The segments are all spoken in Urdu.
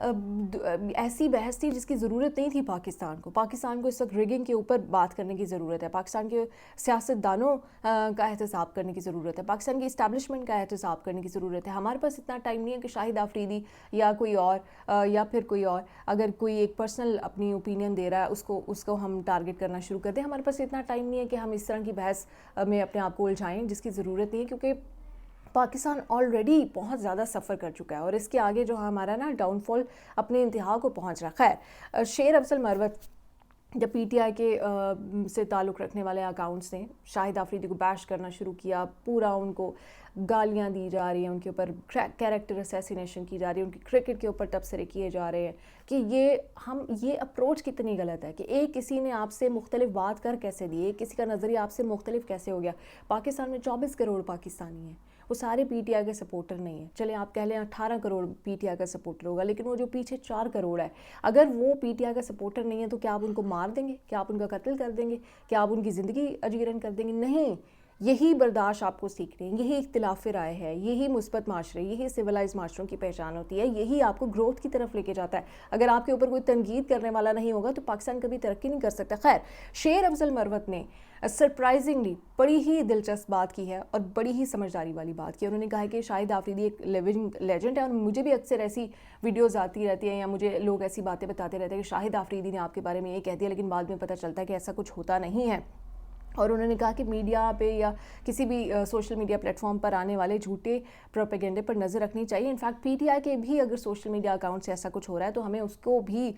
ایسی بحث تھی جس کی ضرورت نہیں تھی پاکستان کو اس وقت ریگنگ کے اوپر بات کرنے کی ضرورت ہے، پاکستان کے سیاستدانوں کا احتساب کرنے کی ضرورت ہے، پاکستان کی اسٹیبلشمنٹ کا احتساب کرنے کی ضرورت ہے۔ ہمارے پاس اتنا ٹائم نہیں ہے کہ شاہد آفریدی یا کوئی اور یا پھر کوئی اور اگر کوئی ایک پرسنل اپنی اوپینین دے رہا ہے اس کو ہم ٹارگٹ کرنا شروع کر دیں۔ ہمارے پاس اتنا ٹائم نہیں ہے کہ ہم اس طرح کی بحث میں اپنے آپ کو الجھائیں جس کی ضرورت نہیں ہے، کیونکہ پاکستان آلریڈی بہت زیادہ سفر کر چکا ہے اور اس کے آگے جو ہمارا ڈاؤن فال اپنے انتہا کو پہنچ رہا ہے۔ خیر، شیر افضل مروت جب پی ٹی آئی کے سے تعلق رکھنے والے اکاؤنٹس نے شاہد آفریدی کو بیش کرنا شروع کیا، پورا ان کو گالیاں دی جا رہی ہیں، ان کے اوپر کیریکٹر اسیسینیشن کی جا رہی ہے، ان کی کرکٹ کے اوپر تبصرے کیے جا رہے ہیں کہ یہ اپروچ کتنی غلط ہے کہ ایک کسی نے آپ سے مختلف بات کر کیسے دی، ایک کسی کا نظریہ آپ سے مختلف کیسے ہو گیا۔ پاکستان میں 24 کروڑ پاکستانی ہیں، وہ سارے پی ٹی آئی کے سپورٹر نہیں ہیں، چلیں آپ کہہ لیں 18 کروڑ پی ٹی آئی کا سپورٹر ہوگا، لیکن وہ جو پیچھے 4 کروڑ ہے، اگر وہ پی ٹی آئی کا سپورٹر نہیں ہے تو کیا آپ ان کو مار دیں گے؟ کیا آپ ان کا قتل کر دیں گے؟ کیا آپ ان کی زندگی اجیرن کر دیں گے؟ نہیں، یہی برداشت آپ کو سیکھنی ہے، یہی اختلاف رائے ہے، یہی مثبت معاشرے، یہی سویلائز معاشروں کی پہچان ہوتی ہے، یہی آپ کو گروتھ کی طرف لے کے جاتا ہے۔ اگر آپ کے اوپر کوئی تنقید کرنے والا نہیں ہوگا تو پاکستان کبھی ترقی نہیں کر سکتا۔ خیر، شیر افضل مروت نے سرپرائزنگلی بڑی ہی دلچسپ بات کی ہے اور بڑی ہی سمجھداری والی بات کی۔ انہوں نے کہا کہ شاہد آفریدی ایک لیونگ لیجنڈ ہے، اور مجھے بھی اکثر ایسی ویڈیوز آتی رہتی ہیں یا مجھے لوگ ایسی باتیں بتاتے رہتے ہیں کہ شاہد آفریدی نے آپ کے بارے میں یہ کہہ دیا، لیکن بعد میں پتہ چلتا ہے کہ ایسا کچھ ہوتا نہیں ہے۔ اور انہوں نے کہا کہ میڈیا پہ یا کسی بھی سوشل میڈیا پلیٹ فارم پر آنے والے جھوٹے پروپیگنڈے پر نظر رکھنی چاہیے۔ انفیکٹ پی ٹی آئی کے بھی اگر سوشل میڈیا اکاؤنٹ سے ایسا کچھ ہو رہا ہے تو ہمیں اس کو بھی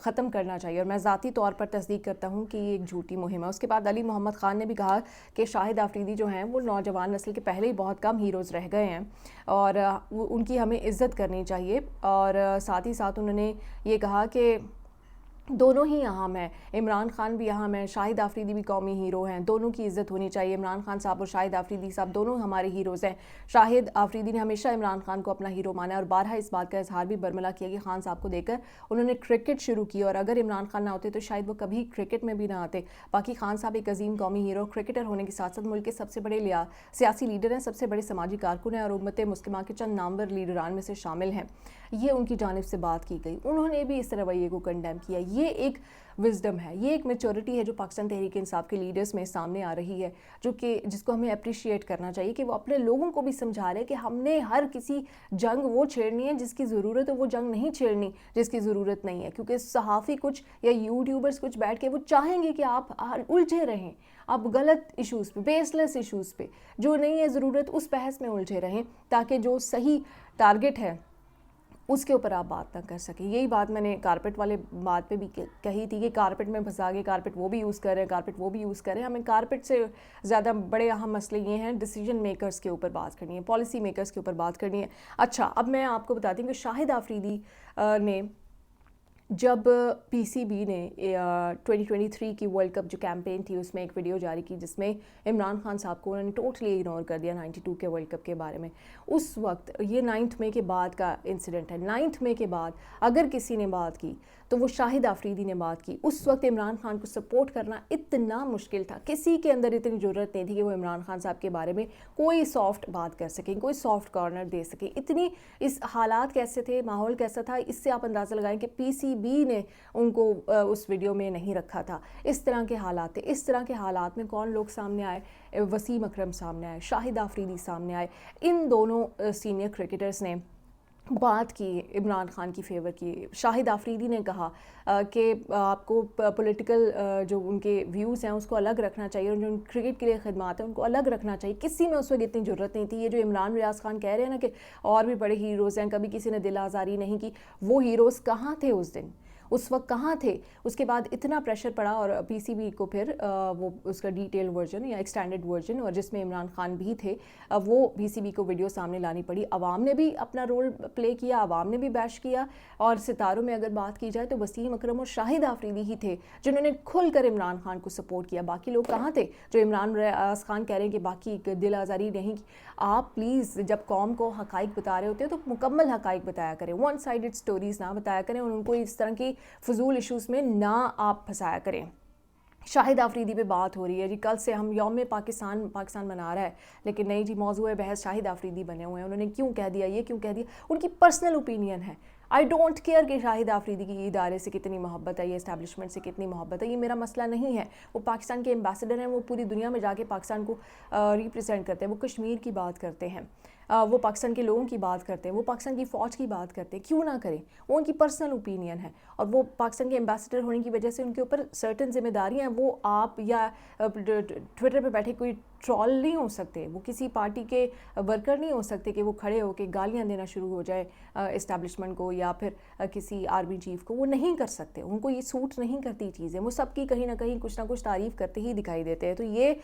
ختم کرنا چاہیے، اور میں ذاتی طور پر تصدیق کرتا ہوں کہ یہ ایک جھوٹی مہم ہے۔ اس کے بعد علی محمد خان نے بھی کہا کہ شاہد آفریدی جو ہیں وہ نوجوان نسل کے پہلے ہی بہت کم ہیروز رہ گئے ہیں اور ان کی ہمیں عزت کرنی چاہیے، اور ساتھ ہی ساتھ انہوں نے یہ کہا کہ دونوں ہی اہم ہیں، عمران خان بھی اہم ہیں، شاہد آفریدی بھی قومی ہیرو ہیں، دونوں کی عزت ہونی چاہیے۔ عمران خان صاحب اور شاہد آفریدی صاحب دونوں ہمارے ہیروز ہیں۔ شاہد آفریدی نے ہمیشہ عمران خان کو اپنا ہیرو مانا ہے اور بارہا اس بات کا اظہار بھی برملا کیا کہ خان صاحب کو دیکھ کر انہوں نے کرکٹ شروع کی، اور اگر عمران خان نہ ہوتے تو شاید وہ کبھی کرکٹ میں بھی نہ آتے۔ باقی خان صاحب ایک عظیم قومی ہیرو کرکٹر ہونے کے ساتھ ساتھ ملک کے سب سے بڑے سیاسی لیڈر ہیں، سب سے بڑے سماجی کارکن ہیں اور امت مسلمہ کے چند نامور لیڈران میں سے شامل ہیں۔ یہ ان کی جانب سے بات کی گئی، انہوں نے بھی اس رویے کو کنڈیم کیا۔ یہ ایک وزڈم ہے، یہ ایک میچورٹی ہے جو پاکستان تحریک انصاف کے لیڈرز میں سامنے آ رہی ہے، جس کو ہمیں اپریشیٹ کرنا چاہیے کہ وہ اپنے لوگوں کو بھی سمجھا رہے کہ ہم نے ہر کسی جنگ وہ چھیڑنی ہے جس کی ضرورت ہے، وہ جنگ نہیں چھیڑنی جس کی ضرورت نہیں ہے، کیونکہ صحافی کچھ یا یوٹیوبرز کچھ بیٹھ کے وہ چاہیں گے کہ آپ الجھے رہیں، آپ غلط ایشوز پہ، بیس لیس ایشوز پہ، جو نہیں ہے ضرورت اس بحث میں الجھے رہیں، تاکہ جو صحیح ٹارگٹ ہے اس کے اوپر آپ بات نہ کر سکیں۔ یہی بات میں نے کارپٹ والے بات پہ بھی کہی تھی کہ کارپٹ میں پھنسا کے کارپٹ وہ بھی یوز کر رہے ہیں، کارپٹ وہ بھی یوز کر رہے ہیں۔ ہمیں کارپٹ سے زیادہ بڑے اہم مسئلے یہ ہیں ڈیسیجن میکرز کے اوپر بات کرنی ہے، پالیسی میکرز کے اوپر بات کرنی ہے۔ اچھا، اب میں آپ کو بتاتی ہوں کہ شاہد آفریدی نے جب پی سی بی نے 2023 کی ورلڈ کپ جو کیمپین تھی اس میں ایک ویڈیو جاری کی جس میں عمران خان صاحب کو انہوں نے ٹوٹلی اگنور کر دیا 92 کے ورلڈ کپ کے بارے میں، اس وقت یہ 9 مئی کے بعد کا انسیڈنٹ ہے، 9 مئی کے بعد اگر کسی نے بات کی تو وہ شاہد آفریدی نے بات کی۔ اس وقت عمران خان کو سپورٹ کرنا اتنا مشکل تھا، کسی کے اندر اتنی ضرورت نہیں تھی کہ وہ عمران خان صاحب کے بارے میں کوئی سافٹ بات کر سکیں، کوئی سافٹ کارنر دے سکیں۔ اتنی اس حالات کیسے تھے، ماحول کیسا تھا، اس سے آپ اندازہ لگائیں کہ پی سی بی نے ان کو اس ویڈیو میں نہیں رکھا تھا۔ اس طرح کے حالات تھے، اس طرح کے حالات میں کون لوگ سامنے آئے؟ وسیم اکرم سامنے آئے، شاہد آفریدی سامنے آئے، ان دونوں سینئر کرکٹرز نے بات کی عمران خان کی فیور کی۔ شاہد آفریدی نے کہا کہ آپ کو پولیٹیکل جو ان کے ویوز ہیں اس کو الگ رکھنا چاہیے، اور جو کرکٹ کے لیے خدمات ہیں ان کو الگ رکھنا چاہیے۔ کسی میں اس وقت اتنی ضرورت نہیں تھی۔ یہ جو عمران ریاض خان کہہ رہے ہیں نا کہ اور بھی بڑے ہیروز ہیں، کبھی کسی نے دل آزاری نہیں کی، وہ ہیروز کہاں تھے اس دن، اس وقت کہاں تھے؟ اس کے بعد اتنا پریشر پڑا اور پی سی بی کو پھر وہ اس کا ڈیٹیل ورژن یا ایکسٹینڈڈ ورژن، اور جس میں عمران خان بھی تھے، وہ پی سی بی کو ویڈیو سامنے لانی پڑی۔ عوام نے بھی اپنا رول پلے کیا، عوام نے بھی بیش کیا، اور ستاروں میں اگر بات کی جائے تو وسیم اکرم اور شاہد آفریدی ہی تھے جنہوں نے کھل کر عمران خان کو سپورٹ کیا۔ باقی لوگ کہاں تھے جو عمران ریاض خان کہہ رہے ہیں کہ باقی دل آزاری نہیں کی؟ آپ پلیز جب قوم کو حقائق بتا رہے ہوتے ہیں تو مکمل حقائق بتایا کریں، ون سائیڈڈ سٹوریز نہ بتایا کریں، اور ان کو اس طرح کی فضول ایشوز میں نہ آپ پھنسایا کریں۔ شاہد آفریدی پہ بات ہو رہی ہے جی، کل سے ہم یوم پاکستان منا رہا ہے، لیکن نہیں جی، موضوع بحث شاہد آفریدی بنے ہوئے ہیں، انہوں نے کیوں کہہ دیا، یہ کیوں کہہ دیا، ان کی پرسنل اوپینین ہے۔ آئی ڈونٹ کیئر کہ شاہد آفریدی کی ادارے سے کتنی محبت ہے, یہ اسٹیبلشمنٹ سے کتنی محبت ہے, یہ میرا مسئلہ نہیں ہے. وہ پاکستان کے ایمبیسڈر ہیں, وہ پوری دنیا میں جا کے پاکستان کو ریپرزینٹ کرتے ہیں, وہ کشمیر کی بات کرتے ہیں, وہ پاکستان کے لوگوں کی بات کرتے ہیں, وہ پاکستان کی فوج کی بات کرتے ہیں. کیوں نہ کریں, وہ ان کی پرسنل اوپینین ہے, اور وہ پاکستان کے ایمبیسڈر ہونے کی وجہ سے ان کے اوپر سرٹن ذمہ داریاں ہیں. وہ آپ یا ٹویٹر پہ بیٹھے کوئی ٹرول نہیں ہو سکتے, وہ کسی پارٹی کے ورکر نہیں ہو سکتے کہ وہ کھڑے ہو کے گالیاں دینا شروع ہو جائے اسٹیبلشمنٹ کو یا پھر کسی آرمی چیف کو. وہ نہیں کر سکتے, ان کو یہ سوٹ نہیں کرتی چیزیں. وہ سب کی کہیں نہ کہیں کچھ نہ کچھ تعریف کرتے ہی دکھائی دیتے ہیں. تو یہ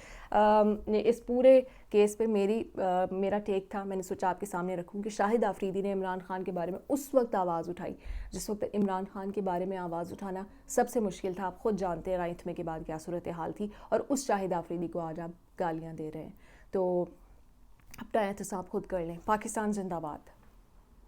اس پورے کیس پہ میرا ٹیک تھا. میں نے سوچا آپ کے سامنے رکھوں کہ شاہد آفریدی نے عمران خان کے بارے میں اس وقت آواز اٹھائی جس وقت عمران خان کے بارے میں آواز اٹھانا سب سے مشکل تھا. آپ خود جانتے ہیں 9 مئی کے بعد کیا صورتحال تھی, اور اس شاہد آفریدی کو آج آپ گالیاں دے رہے ہیں. تو اپنا احتساب خود کر لیں. پاکستان زندہ باد.